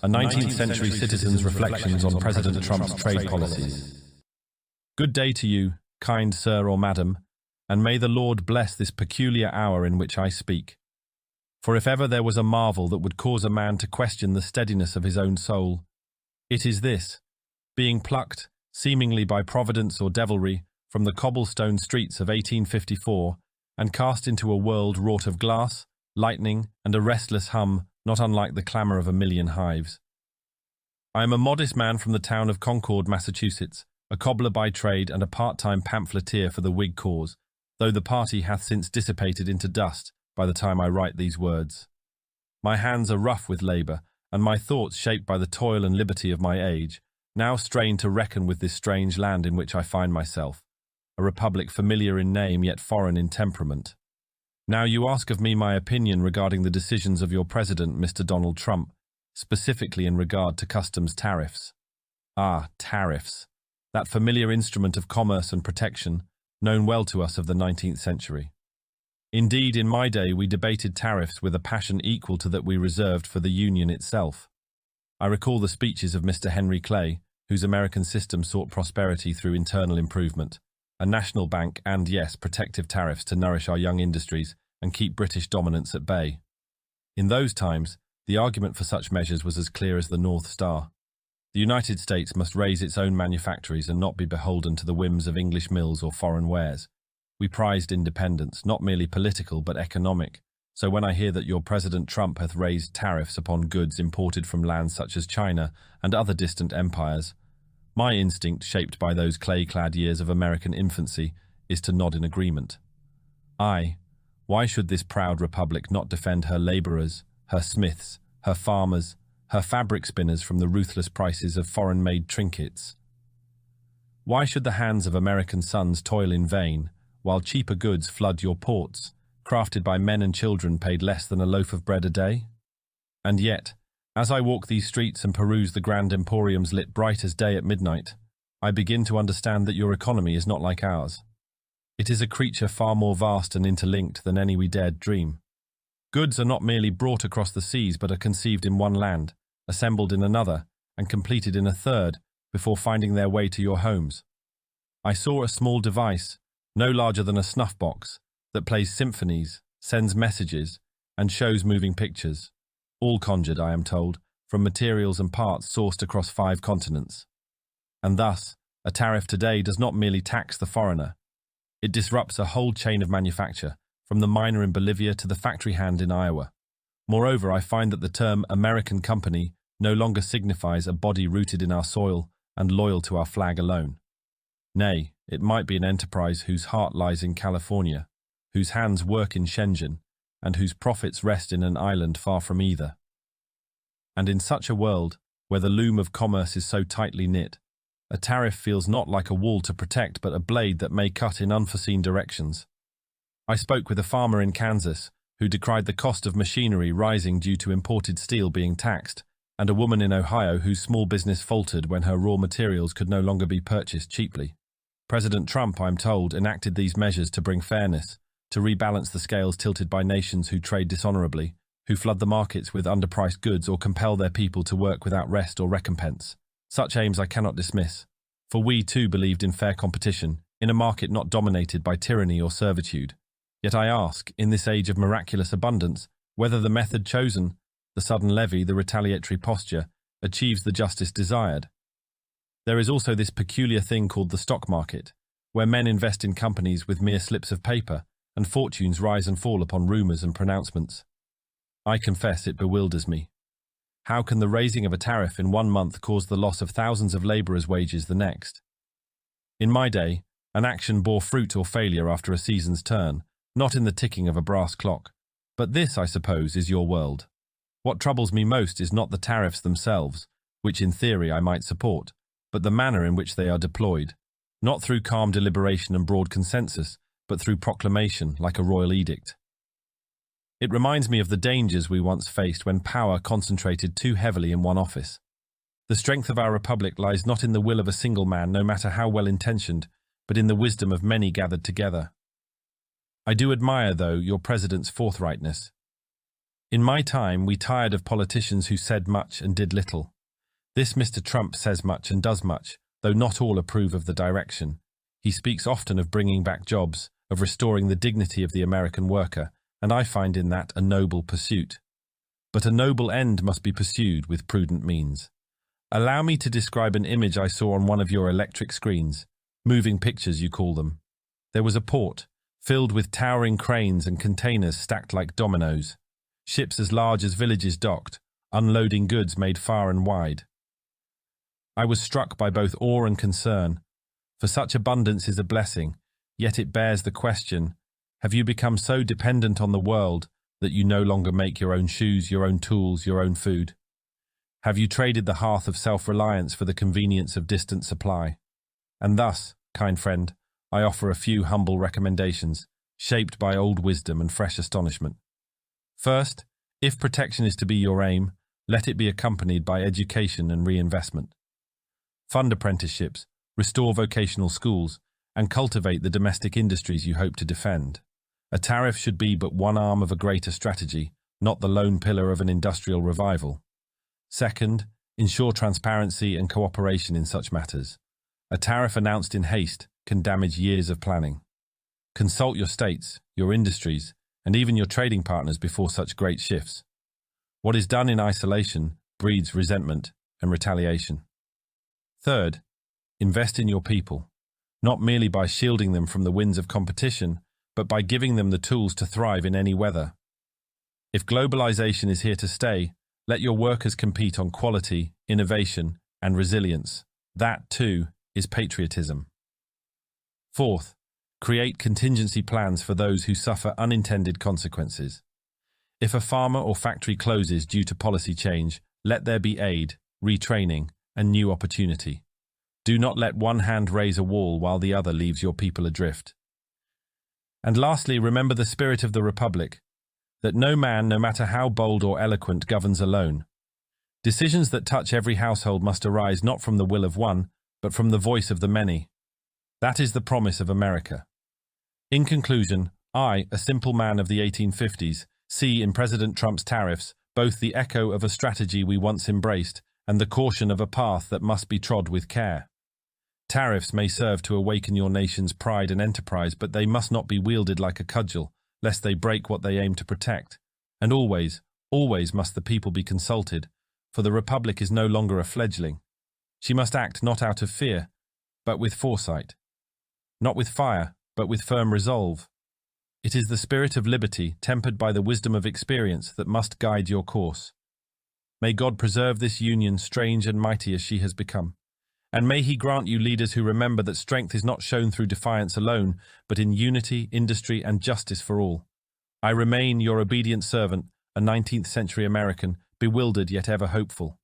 a 19th century citizen's reflections on President Trump's trade policies. Good day to you, kind sir or madam, and may the Lord bless this peculiar hour in which I speak. For if ever there was a marvel that would cause a man to question the steadiness of his own soul, it is this, being plucked, seemingly by providence or devilry, from the cobblestone streets of 1854 and cast into a world wrought of glass, lightning, and a restless hum not unlike the clamour of a million hives. I am a modest man from the town of Concord, Massachusetts, a cobbler by trade and a part-time pamphleteer for the Whig cause, though the party hath since dissipated into dust by the time I write these words. My hands are rough with labour, and my thoughts shaped by the toil and liberty of my age, now strain to reckon with this strange land in which I find myself, a republic familiar in name yet foreign in temperament. Now you ask of me my opinion regarding the decisions of your president, Mr. Donald Trump, specifically in regard to customs tariffs. Ah, tariffs, that familiar instrument of commerce and protection, known well to us of the 19th century. Indeed, in my day we debated tariffs with a passion equal to that we reserved for the Union itself. I recall the speeches of Mr. Henry Clay, whose American system sought prosperity through internal improvement, a national bank and, yes, protective tariffs to nourish our young industries and keep British dominance at bay. In those times, the argument for such measures was as clear as the North Star. The United States must raise its own manufactories and not be beholden to the whims of English mills or foreign wares. We prized independence, not merely political but economic, so when I hear that your President Trump hath raised tariffs upon goods imported from lands such as China and other distant empires, my instinct, shaped by those clay-clad years of American infancy, is to nod in agreement. Aye, why should this proud republic not defend her labourers, her smiths, her farmers, her fabric spinners from the ruthless prices of foreign-made trinkets? Why should the hands of American sons toil in vain, while cheaper goods flood your ports, crafted by men and children paid less than a loaf of bread a day? And yet, as I walk these streets and peruse the grand emporiums lit bright as day at midnight, I begin to understand that your economy is not like ours. It is a creature far more vast and interlinked than any we dared dream. Goods are not merely brought across the seas but are conceived in one land, assembled in another, and completed in a third before finding their way to your homes. I saw a small device, no larger than a snuff box, that plays symphonies, sends messages, and shows moving pictures, all conjured, I am told, from materials and parts sourced across 5 continents. And thus, a tariff today does not merely tax the foreigner. It disrupts a whole chain of manufacture, from the miner in Bolivia to the factory hand in Iowa. Moreover, I find that the term American company no longer signifies a body rooted in our soil and loyal to our flag alone. Nay, it might be an enterprise whose heart lies in California, whose hands work in Shenzhen, and whose profits rest in an island far from either. And in such a world, where the loom of commerce is so tightly knit, a tariff feels not like a wall to protect but a blade that may cut in unforeseen directions. I spoke with a farmer in Kansas who decried the cost of machinery rising due to imported steel being taxed, and a woman in Ohio whose small business faltered when her raw materials could no longer be purchased cheaply. President Trump, I'm told, enacted these measures to bring fairness, to rebalance the scales tilted by nations who trade dishonorably, who flood the markets with underpriced goods or compel their people to work without rest or recompense. Such aims I cannot dismiss, for we too believed in fair competition, in a market not dominated by tyranny or servitude. Yet I ask, in this age of miraculous abundance, whether the method chosen, the sudden levy, the retaliatory posture, achieves the justice desired. There is also this peculiar thing called the stock market, where men invest in companies with mere slips of paper, and fortunes rise and fall upon rumours and pronouncements. I confess it bewilders me. How can the raising of a tariff in 1 month cause the loss of thousands of labourers' wages the next? In my day, an action bore fruit or failure after a season's turn, not in the ticking of a brass clock. But this, I suppose, is your world. What troubles me most is not the tariffs themselves, which in theory I might support, but the manner in which they are deployed, not through calm deliberation and broad consensus, but through proclamation like a royal edict. It reminds me of the dangers we once faced when power concentrated too heavily in one office. The strength of our republic lies not in the will of a single man, no matter how well-intentioned, but in the wisdom of many gathered together. I do admire, though, your president's forthrightness. In my time, we tired of politicians who said much and did little. This Mr. Trump says much and does much, though not all approve of the direction. He speaks often of bringing back jobs, of restoring the dignity of the American worker, and I find in that a noble pursuit. But a noble end must be pursued with prudent means. Allow me to describe an image I saw on one of your electric screens. Moving pictures, you call them. There was a port, filled with towering cranes and containers stacked like dominoes. Ships as large as villages docked, unloading goods made far and wide. I was struck by both awe and concern, for such abundance is a blessing, yet it bears the question, have you become so dependent on the world that you no longer make your own shoes, your own tools, your own food? Have you traded the hearth of self-reliance for the convenience of distant supply? And thus, kind friend, I offer a few humble recommendations, shaped by old wisdom and fresh astonishment. First, if protection is to be your aim, let it be accompanied by education and reinvestment. Fund apprenticeships, restore vocational schools, and cultivate the domestic industries you hope to defend. A tariff should be but one arm of a greater strategy, not the lone pillar of an industrial revival. Second, ensure transparency and cooperation in such matters. A tariff announced in haste can damage years of planning. Consult your states, your industries, and even your trading partners before such great shifts. What is done in isolation breeds resentment and retaliation. Third, invest in your people, not merely by shielding them from the winds of competition, but by giving them the tools to thrive in any weather. If globalization is here to stay, let your workers compete on quality, innovation, and resilience. That, too, is patriotism. Fourth, create contingency plans for those who suffer unintended consequences. If a farmer or factory closes due to policy change, let there be aid, retraining, and new opportunity. Do not let one hand raise a wall while the other leaves your people adrift. And lastly, remember the spirit of the Republic, that no man, no matter how bold or eloquent, governs alone. Decisions that touch every household must arise not from the will of one, but from the voice of the many. That is the promise of America. In conclusion, I, a simple man of the 1850s, see in President Trump's tariffs both the echo of a strategy we once embraced and the caution of a path that must be trod with care. Tariffs may serve to awaken your nation's pride and enterprise, but they must not be wielded like a cudgel, lest they break what they aim to protect. And always, always must the people be consulted, for the Republic is no longer a fledgling. She must act not out of fear, but with foresight. Not with fire, but with firm resolve. It is the spirit of liberty, tempered by the wisdom of experience, that must guide your course. May God preserve this union, strange and mighty as she has become. And may He grant you leaders who remember that strength is not shown through defiance alone, but in unity, industry, and justice for all. I remain your obedient servant, a 19th-century American, bewildered yet ever hopeful.